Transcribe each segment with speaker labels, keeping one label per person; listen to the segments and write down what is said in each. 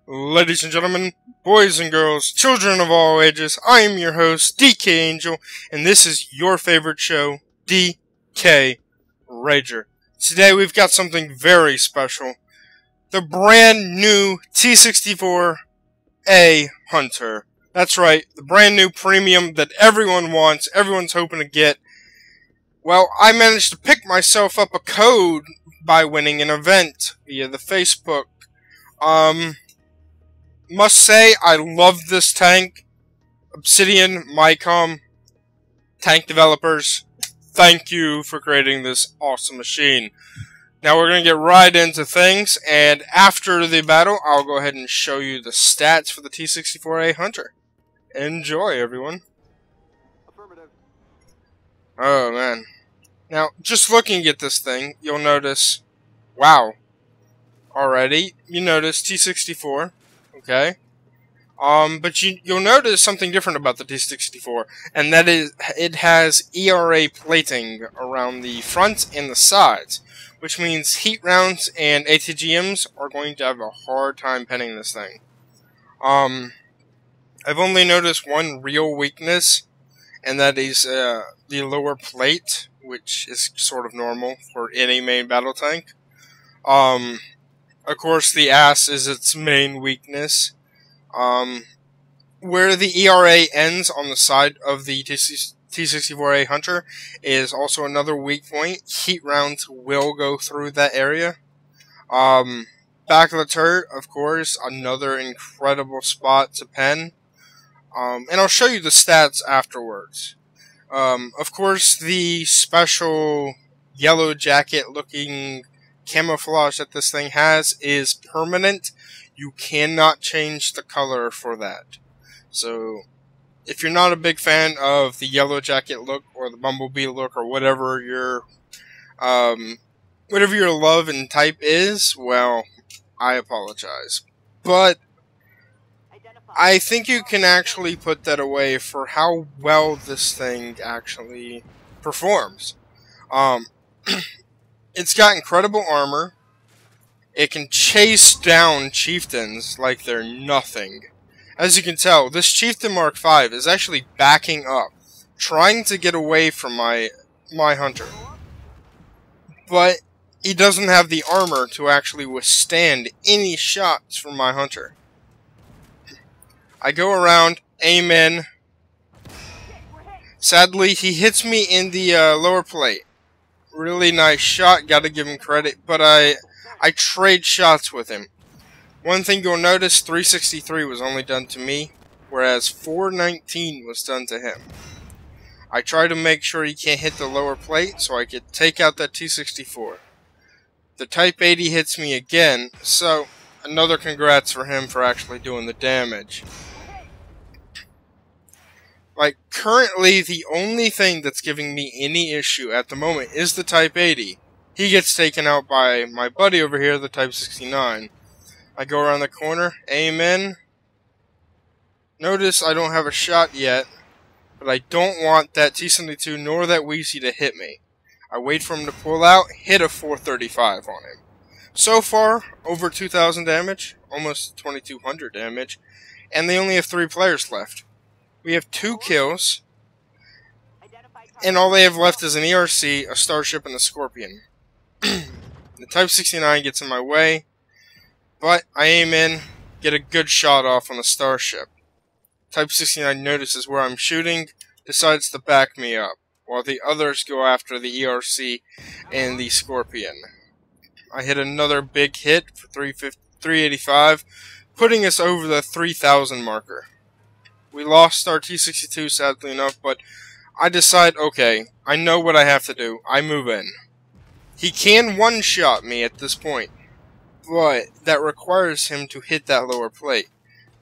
Speaker 1: Ladies and gentlemen, boys and girls, children of all ages, I am your host, DKAngel, and this is your favorite show, DKRager. Today we've got something very special. The brand new T-64A Hunter. That's right, the brand new premium that everyone wants, everyone's hoping to get. Well, I managed to pick myself up a code by winning an event via the Facebook. Must say, I love this tank. Obsidian, Mycom, tank developers, thank you for creating this awesome machine. Now we're going to get right into things, and after the battle, I'll go ahead and show you the stats for the T-64A Hunter. Enjoy, everyone.
Speaker 2: Affirmative.
Speaker 1: Oh, man. Now, just looking at this thing, you'll notice, wow. Already, you notice T-64. Okay. But you'll notice something different about the T-64, and that is it has ERA plating around the front and the sides, which means heat rounds and ATGMs are going to have a hard time penning this thing. I've only noticed one real weakness, and that is the lower plate, which is sort of normal for any main battle tank. Of course, the ass is its main weakness. Where the ERA ends on the side of the T-64A Hunter is also another weak point. Heat rounds will go through that area. Back of the turret, of course, another incredible spot to pen. And I'll show you the stats afterwards. Of course, the special yellow jacket looking camouflage that this thing has is permanent. You cannot change the color for that. So, if you're not a big fan of the yellow jacket look or the bumblebee look or whatever your love and type is, well, I apologize. But I think you can actually put that away for how well this thing actually performs. It's got incredible armor. It can chase down chieftains like they're nothing. As you can tell, this Chieftain Mark V is actually backing up, trying to get away from my hunter. But he doesn't have the armor to actually withstand any shots from my hunter. I go around, aim in. Sadly, he hits me in the lower plate. Really nice shot, gotta give him credit, but I trade shots with him. One thing you'll notice, 363 was only done to me, whereas 419 was done to him. I try to make sure he can't hit the lower plate, so I could take out that T-64. The Type 80 hits me again, so another congrats for him for actually doing the damage. Like, currently, the only thing that's giving me any issue at the moment is the Type 80. He gets taken out by my buddy over here, the Type 69. I go around the corner, aim in. Notice I don't have a shot yet, but I don't want that T-72 nor that Wheezy to hit me. I wait for him to pull out, hit a 435 on him. So far, over 2,000 damage, almost 2,200 damage, and they only have 3 players left. We have 2 kills, and all they have left is an ERC, a Starship, and a Scorpion. The Type 69 gets in my way, but I aim in, get a good shot off on the Starship. Type 69 notices where I'm shooting, decides to back me up, while the others go after the ERC and the Scorpion. I hit another big hit for 385, putting us over the 3,000 marker. We lost our T-62, sadly enough, but I decide, okay, I know what I have to do. I move in. He can one-shot me at this point, but that requires him to hit that lower plate.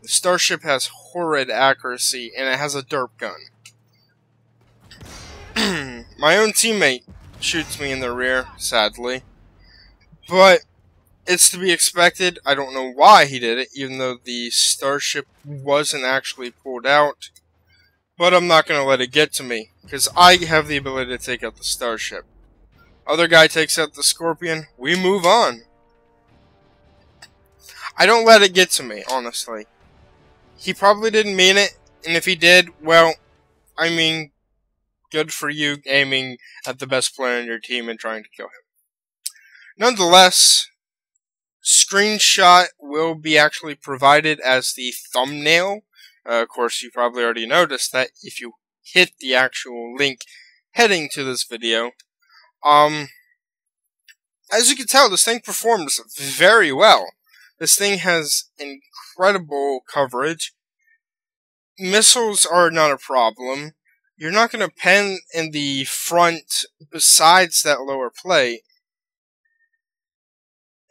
Speaker 1: The Starship has horrid accuracy, and it has a derp gun. My own teammate shoots me in the rear, sadly. But it's to be expected. I don't know why he did it, even though the Starship wasn't actually pulled out. But I'm not going to let it get to me, because I have the ability to take out the Starship. Other guy takes out the Scorpion. We move on. I don't let it get to me, honestly. He probably didn't mean it, and if he did, well, I mean, good for you aiming at the best player in your team and trying to kill him. Nonetheless, screenshot will be actually provided as the thumbnail. Of course, you probably already noticed that if you hit the actual link heading to this video. As you can tell, this thing performs very well. This thing has incredible coverage. Missiles are not a problem. You're not going to pen in the front besides that lower plate.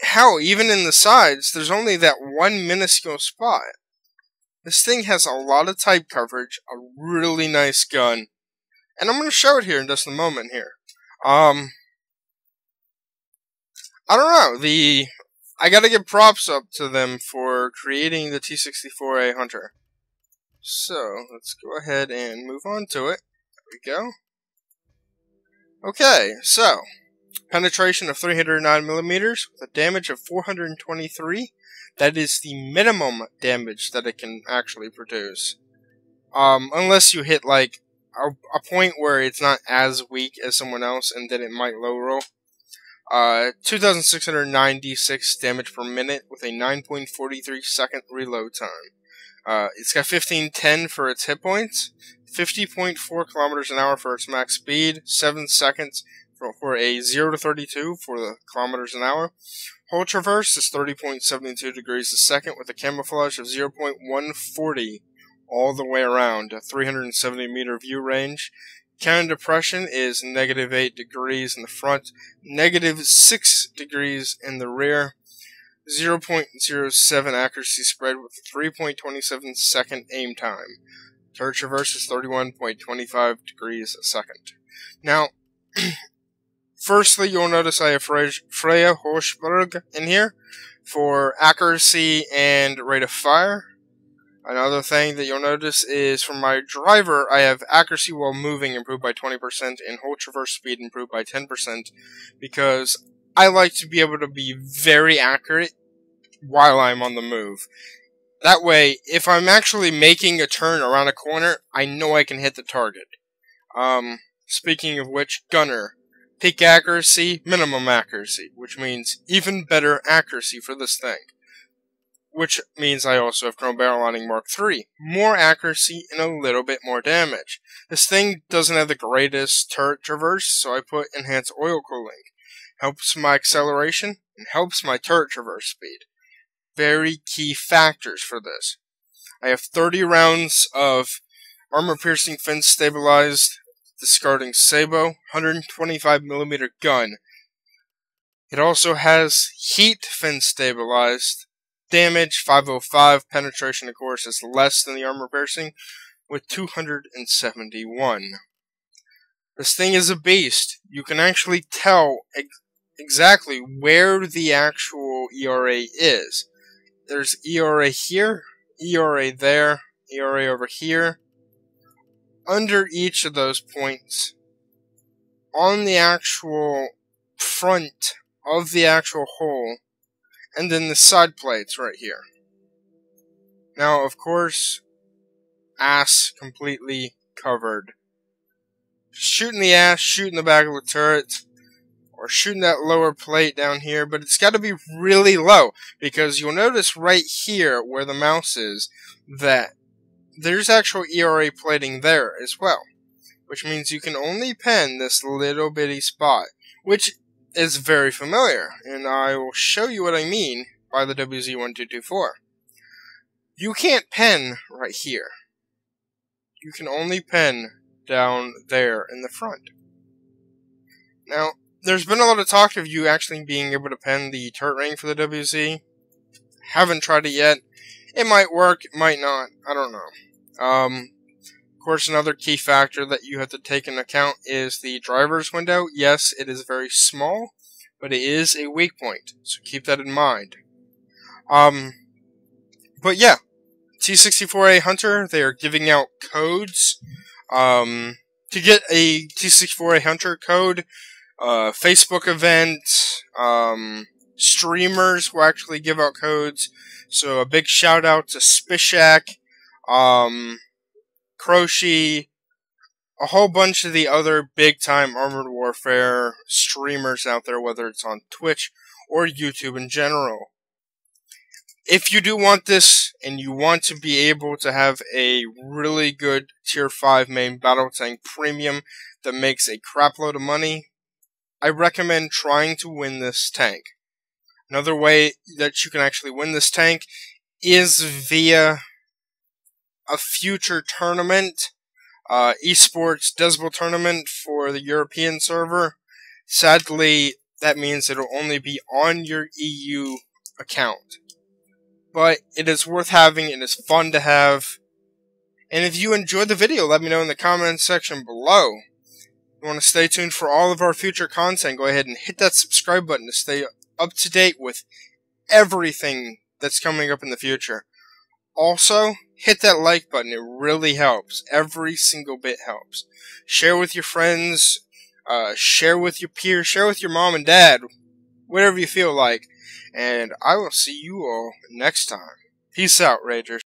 Speaker 1: Hell, even in the sides, there's only that one minuscule spot. This thing has a lot of type coverage, a really nice gun, and I'm going to show it here in just a moment here. I don't know, I gotta give props up to them for creating the T-64A Hunter. So, let's go ahead and move on to it. There we go. Okay, so, penetration of 309mm with a damage of 423. That is the minimum damage that it can actually produce. Unless you hit, like, a point where it's not as weak as someone else, and then it might low roll. 2,696 damage per minute with a 9.43 second reload time. It's got 1510 for its hit points, 50.4 kilometers an hour for its max speed, 7 seconds for a 0 to 32 for the kilometers an hour. Hull traverse is 30.72 degrees a second with a camouflage of 0.140 all the way around, a 370 meter view range. Cannon depression is -8 degrees in the front, -6 degrees in the rear, 0.07 accuracy spread with 3.27 second aim time. Turret traverse is 31.25 degrees a second. Now, firstly, you'll notice I have Freya Hochberg in here for accuracy and rate of fire. Another thing that you'll notice is for my driver, I have accuracy while moving improved by 20% and whole traverse speed improved by 10% because I like to be able to be very accurate while I'm on the move. That way, if I'm actually making a turn around a corner, I know I can hit the target. Speaking of which, gunner. Peak accuracy, minimum accuracy, which means even better accuracy for this thing. Which means I also have Chrome Barrel Lining Mark III. More accuracy and a little bit more damage. This thing doesn't have the greatest turret traverse, so I put Enhanced Oil Cooling. Helps my acceleration and helps my turret traverse speed. Very key factors for this. I have 30 rounds of armor-piercing fin-stabilized discarding Sabo, 125mm gun. It also has heat fin-stabilized. Damage, 505. Penetration, of course, is less than the armor piercing, with 271. This thing is a beast. You can actually tell exactly where the actual ERA is. There's ERA here, ERA there, ERA over here. Under each of those points, on the actual front of the actual hole, and then the side plates right here. Now, of course, ass completely covered. Shooting the ass, shooting the back of the turret, or shooting that lower plate down here, but it's got to be really low, because you'll notice right here where the mouse is that there's actual ERA plating there as well, which means you can only pen this little bitty spot, which is very familiar, and I will show you what I mean by the WZ1224. You can't pen right here. You can only pen down there in the front. Now, there's been a lot of talk of you actually being able to pen the turret ring for the WZ. Haven't tried it yet. It might work, it might not. I don't know. Of course, another key factor that you have to take into account is the driver's window. Yes, it is very small, but it is a weak point, so keep that in mind. But yeah, T-64A Hunter, they are giving out codes. To get a T-64A Hunter code, Facebook event, streamers will actually give out codes. So a big shout out to Spishak, Croshi, a whole bunch of the other big time Armored Warfare streamers out there, whether it's on Twitch or YouTube in general. If you do want this, and you want to be able to have a really good Tier 5 main battle tank premium that makes a crapload of money, I recommend trying to win this tank. Another way that you can actually win this tank is via a future tournament, esports Decibel tournament for the European server. Sadly, that means it'll only be on your EU account. But it is worth having, it is fun to have. And if you enjoyed the video, let me know in the comments section below. If you want to stay tuned for all of our future content, go ahead and hit that subscribe button to stay up to date with everything that's coming up in the future. Also, hit that like button, it really helps. Every single bit helps. Share with your friends, share with your peers, share with your mom and dad, whatever you feel like. And I will see you all next time. Peace out, Ragers.